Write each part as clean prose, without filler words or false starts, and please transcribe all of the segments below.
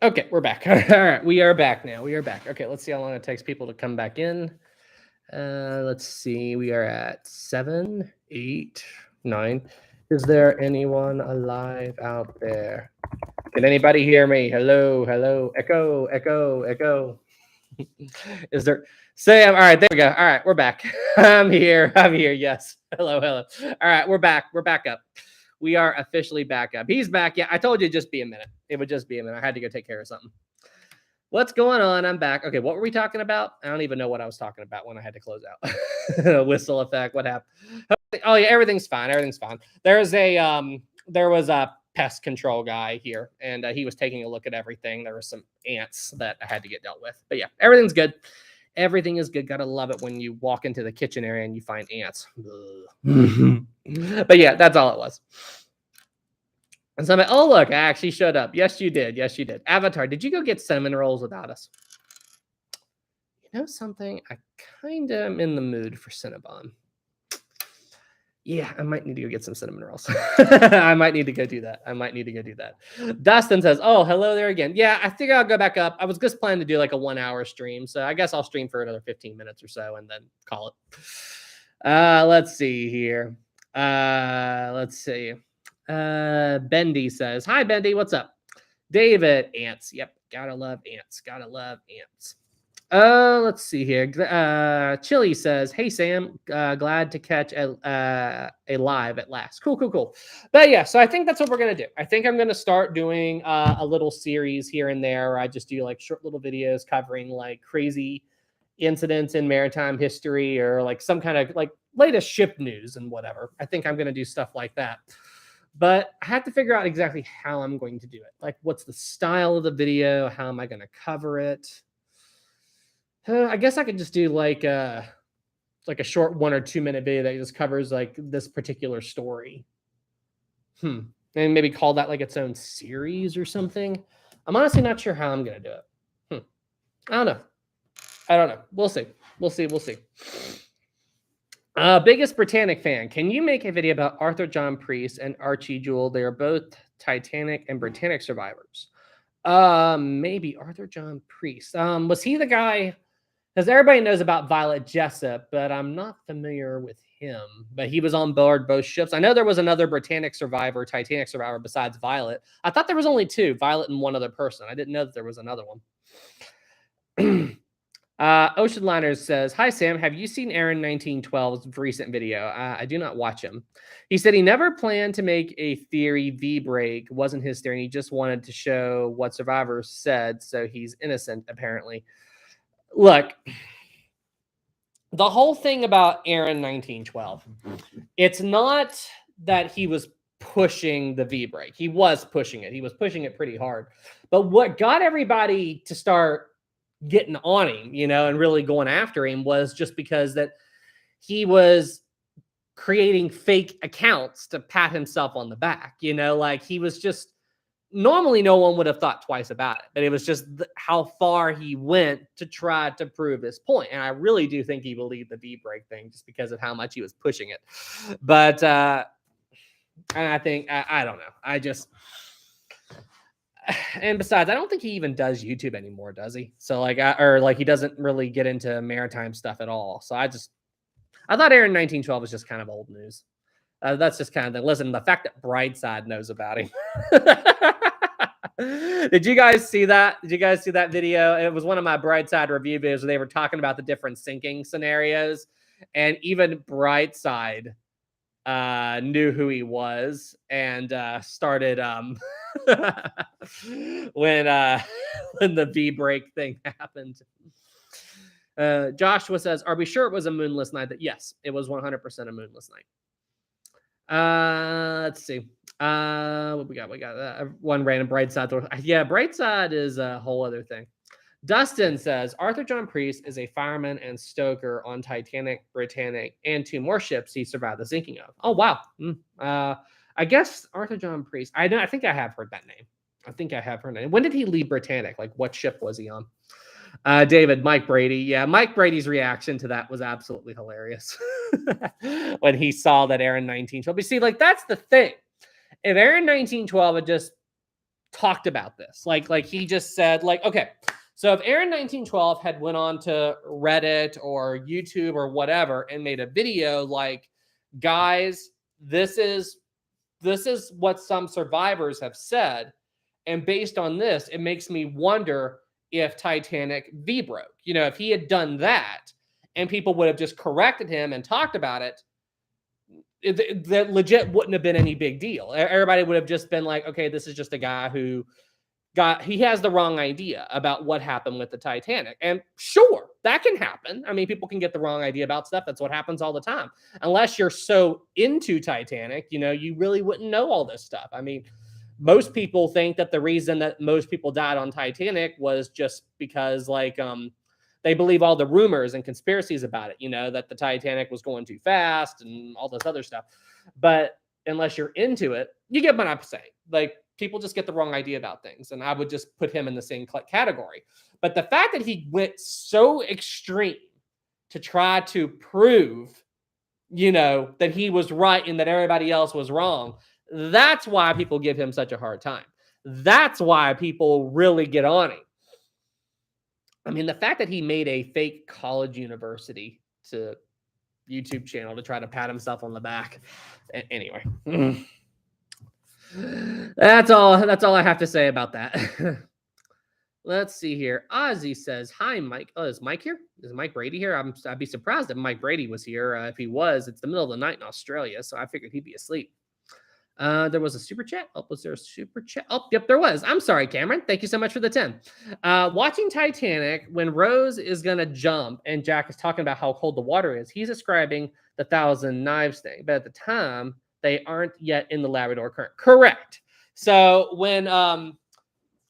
Okay, we're back. All right, we are back now. We are back. Okay, let's see how long it takes people to come back in. Let's see. We are at 7, 8, 9. Is there anyone alive out there? Can anybody hear me? Hello, hello, echo, echo, echo. Is there Sam? All right, there we go. All right, we're back. I'm here. I'm here. Yes. Hello, hello. All right, we're back. We're back up. We are officially back up. He's back. Yeah, I told you just be a minute. It would just be a minute. I had to go take care of something. What's going on? I'm back. Okay, what were we talking about? I don't even know what I was talking about when I had to close out. Whistle effect. What happened? Oh yeah, everything's fine. Everything's fine. There was a pest control guy here, and he was taking a look at everything. There were some ants that I had to get dealt with, but yeah, everything's good. Everything is good. Gotta love it when you walk into the kitchen area and you find ants. But yeah, that's all it was. And so I'm like, oh, look, I actually showed up. Yes, you did. Yes, you did. Avatar, did you go get cinnamon rolls without us? You know something? I kind of am in the mood for Cinnabon. Yeah, I might need to go get some cinnamon rolls. I might need to go do that. Dustin says, oh, hello there again. Yeah, I think I'll go back up. I was just planning to do like a 1-hour stream. So I guess I'll stream for another 15 minutes or so and then call it. Let's see here. Let's see. Bendy says, hi, Bendy. What's up? David, ants. Yep. Gotta love ants. Gotta love ants. Let's see here. Chili says, hey, Sam, glad to catch a live at last. Cool. But yeah, so I think that's what we're going to do. I think I'm going to start doing a little series here and there where I just do like short little videos covering like crazy incidents in maritime history or like some kind of like latest ship news and whatever. I think I'm going to do stuff like that. But I have to figure out exactly how I'm going to do it. Like, what's the style of the video? How am I going to cover it? I guess I could just do like a short 1 or 2 minute video that just covers like this particular story. And maybe call that like its own series or something. I'm honestly not sure how I'm going to do it. I don't know. We'll see. Biggest Britannic fan. Can you make a video about Arthur John Priest and Archie Jewell? They are both Titanic and Britannic survivors. Maybe Arthur John Priest. Was he the guy? Because everybody knows about Violet Jessup, but I'm not familiar with him. But he was on board both ships. I know there was another Britannic survivor, Titanic survivor besides Violet. I thought there was only 2, Violet and one other person. I didn't know that there was another one. Ocean Liners says, hi, Sam. Have you seen Aaron 1912's recent video? I do not watch him. He said he never planned to make a theory V-break. Wasn't his theory. He just wanted to show what survivors said. So he's innocent, apparently. Look, the whole thing about Aaron 1912, it's not that he was pushing the V-break. He was pushing it. He was pushing it pretty hard. But what got everybody to start getting on him, and really going after him was just because that he was creating fake accounts to pat himself on the back, like he was just, normally no one would have thought twice about it, but it was just how far he went to try to prove his point. And I really do think he believed the V-break thing just because of how much he was pushing it. But, and I think, I don't know. And besides, I don't think he even does YouTube anymore, does he? So like, he doesn't really get into maritime stuff at all. So I thought Aaron 1912 was just kind of old news. That's just kind of listen. The fact that Brightside knows about him. Did you guys see that? Did you guys see that video? It was one of my Brightside review videos where they were talking about the different sinking scenarios, and even Brightside knew who he was and started when the V-break thing happened. Joshua says, are we sure it was a moonless night? Yes, it was 100% a moonless night. Let's see. What we got? We got one random Brightside. Yeah, Brightside is a whole other thing. Dustin says, Arthur John Priest is a fireman and stoker on Titanic, Britannic, and 2 more ships he survived the sinking of. Oh, wow. I guess Arthur John Priest. I think I have heard that name. When did he leave Britannic? Like, what ship was he on? David, Mike Brady. Yeah, Mike Brady's reaction to that was absolutely hilarious. When he saw that Aaron 1912. But see, like, that's the thing. If Aaron 1912 had just talked about this. Like he just said, like, okay, so if Aaron 1912 had went on to Reddit or YouTube or whatever and made a video like, guys, this is what some survivors have said, and based on this, it makes me wonder if Titanic V broke. If he had done that and people would have just corrected him and talked about it, that legit wouldn't have been any big deal. Everybody would have just been like, okay, this is just a guy who he has the wrong idea about what happened with the Titanic. And sure, that can happen. I mean, people can get the wrong idea about stuff. That's what happens all the time. Unless you're so into Titanic, you really wouldn't know all this stuff. I mean, most people think that the reason that most people died on Titanic was just because they believe all the rumors and conspiracies about it, that the Titanic was going too fast and all this other stuff. But unless you're into it, you get what I'm saying. Like, people just get the wrong idea about things. And I would just put him in the same category. But the fact that he went so extreme to try to prove, that he was right and that everybody else was wrong, that's why people give him such a hard time. That's why people really get on him. I mean, the fact that he made a fake college university to YouTube channel to try to pat himself on the back. Anyway. That's all I have to say about that. Let's see here. Ozzy says, hi, Mike. Oh, is Mike here? Is Mike Brady here? I'd be surprised if Mike Brady was here. If he was, it's the middle of the night in Australia, so I figured he'd be asleep. There was a super chat. Oh, was there a super chat? Oh, yep, there was. I'm sorry, Cameron. Thank you so much for the 10. Watching Titanic, when Rose is going to jump and Jack is talking about how cold the water is, he's describing the Thousand Knives thing. But at the time, they aren't yet in the Labrador Current. Correct. So when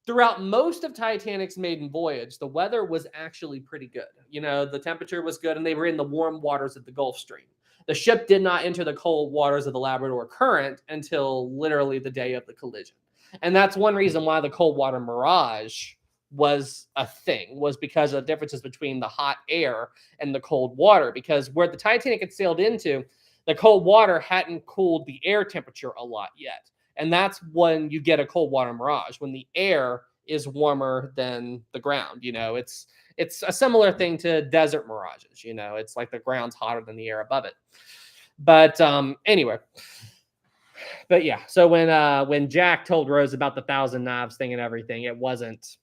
throughout most of Titanic's maiden voyage, the weather was actually pretty good. The temperature was good, and they were in the warm waters of the Gulf Stream. The ship did not enter the cold waters of the Labrador Current until literally the day of the collision. And that's one reason why the cold water mirage was a thing, was because of the differences between the hot air and the cold water. Because where the Titanic had sailed into, the cold water hadn't cooled the air temperature a lot yet. And that's when you get a cold water mirage, when the air is warmer than the ground. It's a similar thing to desert mirages. It's like the ground's hotter than the air above it. But anyway, but yeah. So when Jack told Rose about the Thousand Knives thing and everything, it wasn't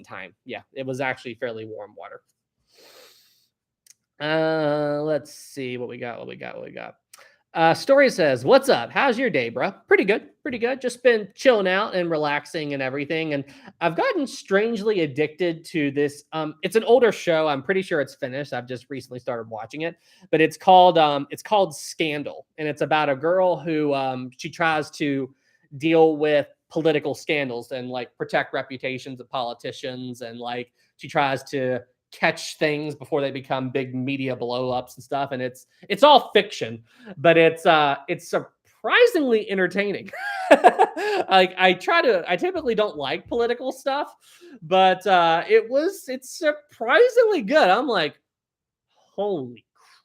time. Yeah, it was actually fairly warm water. Let's see what we got. Story says, what's up? How's your day, bro? Pretty good. Just been chilling out and relaxing and everything. And I've gotten strangely addicted to this. It's an older show. I'm pretty sure it's finished. I've just recently started watching it, but it's called Scandal. And it's about a girl who, she tries to deal with political scandals and like protect reputations of politicians. And like, she tries to catch things before they become big media blow-ups and stuff. And it's all fiction, but it's surprisingly entertaining. I typically don't like political stuff, but it's surprisingly good. I'm like, holy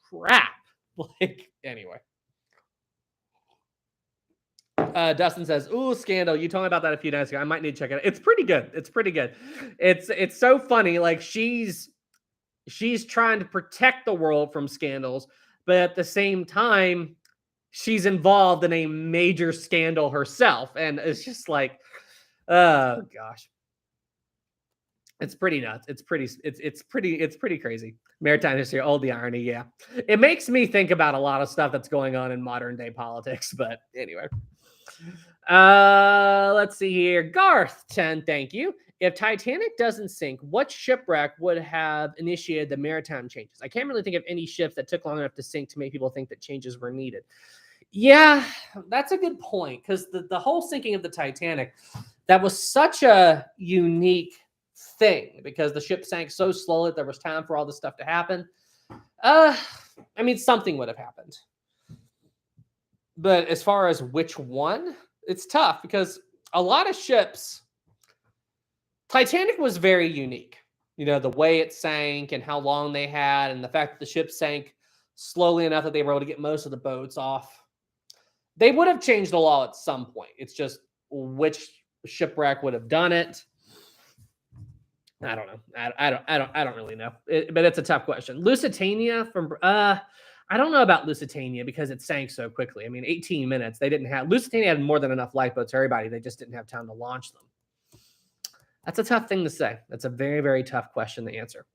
crap. Like, anyway. Dustin says, ooh, Scandal. You told me about that a few nights ago. I might need to check it out. It's pretty good. It's so funny. Like, she's trying to protect the world from scandals, but at the same time, she's involved in a major scandal herself. And it's just like, oh gosh. It's pretty nuts. It's pretty crazy. Maritime history, all the irony. Yeah. It makes me think about a lot of stuff that's going on in modern day politics, but anyway. Let's see here. Garth 10, thank you. If Titanic doesn't sink, what shipwreck would have initiated the maritime changes? I can't really think of any ships that took long enough to sink to make people think that changes were needed. Yeah, that's a good point, because the whole sinking of the Titanic, that was such a unique thing, because the ship sank so slowly there was time for all this stuff to happen. I mean, something would have happened. But as far as which one, it's tough, because a lot of ships, Titanic was very unique. The way it sank and how long they had, and the fact that the ship sank slowly enough that they were able to get most of the boats off. They would have changed the law at some point. It's just Shipwreck would have done it. I don't know. I don't really know. But it's a tough question. Lusitania from I don't know about Lusitania because it sank so quickly. I mean, 18 minutes. They didn't have Lusitania had more than enough lifeboats for everybody. They just didn't have time to launch them. That's a tough thing to say. That's a very, very tough question to answer.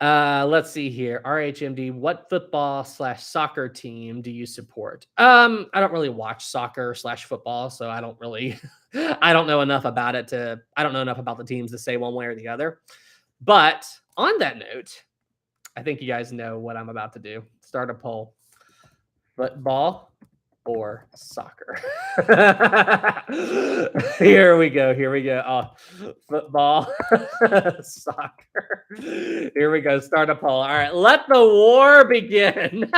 Let's see here. RHMD, what football/soccer team do you support? I don't really watch soccer/football, so I don't really I don't know enough about it I don't know enough about the teams to say one way or the other. But on that note, I think you guys know what I'm about to do. Start a poll. Football or soccer? Here we go. Oh, football, soccer. Here we go. Start a poll. All right. Let the war begin.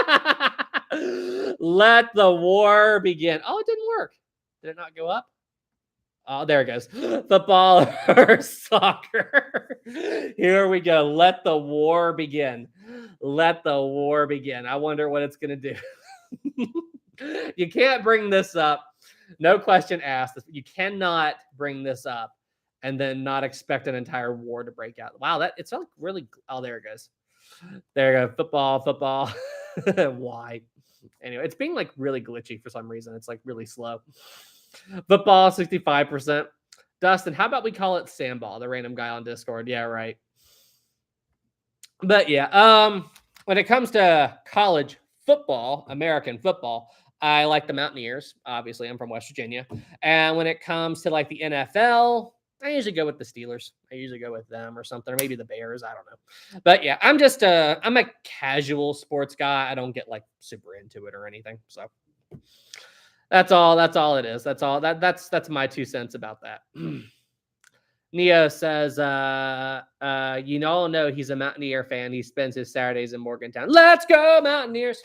Let the war begin. Oh, it didn't work. Did it not go up? Oh, there it goes. Football or soccer. Here we go. Let the war begin. Let the war begin. I wonder what it's going to do. You can't bring this up. No question asked. You cannot bring this up and then not expect an entire war to break out. Wow, it's like really. Oh, there it goes. There you go. Football. Why? Anyway, it's being like really glitchy for some reason. It's like really slow. Football, 65%. Dustin, how about we call it sandball? The random guy on Discord. Yeah, right. But yeah, when it comes to college football, American football, I like the Mountaineers. Obviously, I'm from West Virginia. And when it comes to like the NFL, I usually go with the Steelers. I usually go with them or something, or maybe the Bears. I don't know. But yeah, I'm a casual sports guy. I don't get like super into it or anything. So that's all it is. That's my 2 cents about that. Neo says, you all know he's a Mountaineer fan. He spends his Saturdays in Morgantown. Let's go, Mountaineers.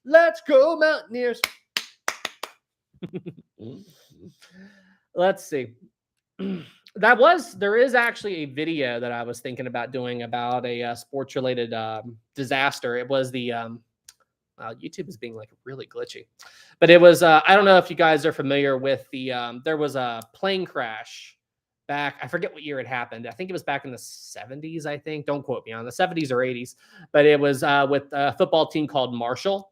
Let's go, Mountaineers. Let's see. There is actually a video that I was thinking about doing about a sports-related disaster. It was the YouTube is being like really glitchy, but it was I don't know if you guys are familiar with there was a plane crash back. I forget what year it happened. I think it was back in the 70s. I think. Don't quote me on the 70s or 80s, but it was with a football team called Marshall.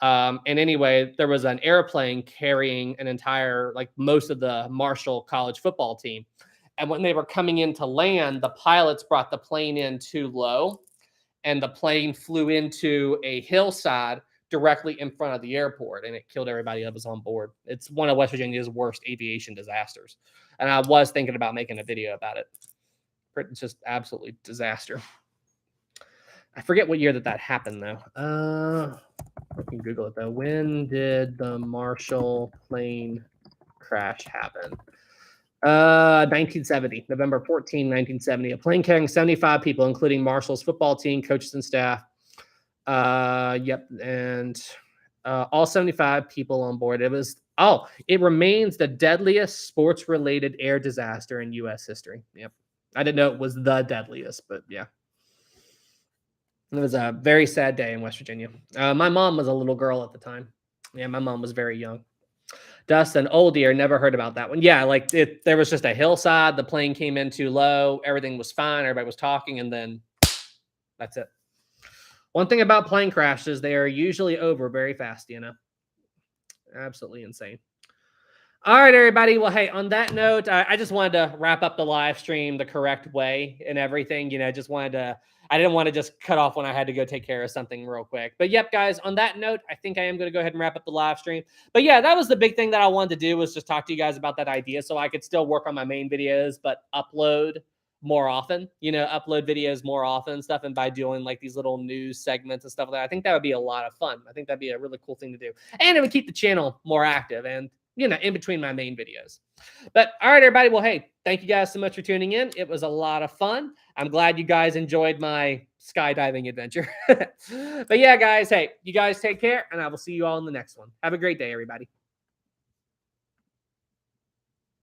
And anyway, there was an airplane carrying an entire, like most of the Marshall college football team. And when they were coming in to land, the pilots brought the plane in too low, and the plane flew into a hillside directly in front of the airport, and it killed everybody that was on board. It's one of West Virginia's worst aviation disasters. And I was thinking about making a video about it. It's just absolutely disaster. I forget what year that happened, though. I can Google it, though. When did the Marshall plane crash happen? 1970, November 14, 1970. A plane carrying 75 people, including Marshall's football team, coaches, and staff. Yep. And all 75 people on board. It remains the deadliest sports-related air disaster in U.S. history. Yep. I didn't know it was the deadliest, but yeah. It was a very sad day in West Virginia. My mom was a little girl at the time. Yeah, my mom was very young. Dustin, old dear, never heard about that one. Yeah, like there was just a hillside. The plane came in too low. Everything was fine. Everybody was talking, and then that's it. One thing about plane crashes, they are usually over very fast, Absolutely insane. All right, everybody. Well, hey, on that note, I just wanted to wrap up the live stream the correct way and everything. I didn't want to just cut off when I had to go take care of something real quick. But yep, guys, on that note, I think I am going to go ahead and wrap up the live stream. But yeah, that was the big thing that I wanted to do, was just talk to you guys about that idea so I could still work on my main videos, but upload more often, upload videos more often and stuff. And by doing like these little news segments and stuff like that, I think that would be a lot of fun. I think that'd be a really cool thing to do. And it would keep the channel more active and, in between my main videos. But all right, everybody. Well, hey, thank you guys so much for tuning in. It was a lot of fun. I'm glad you guys enjoyed my skydiving adventure. But yeah, guys, hey, you guys take care, and I will see you all in the next one. Have a great day, everybody.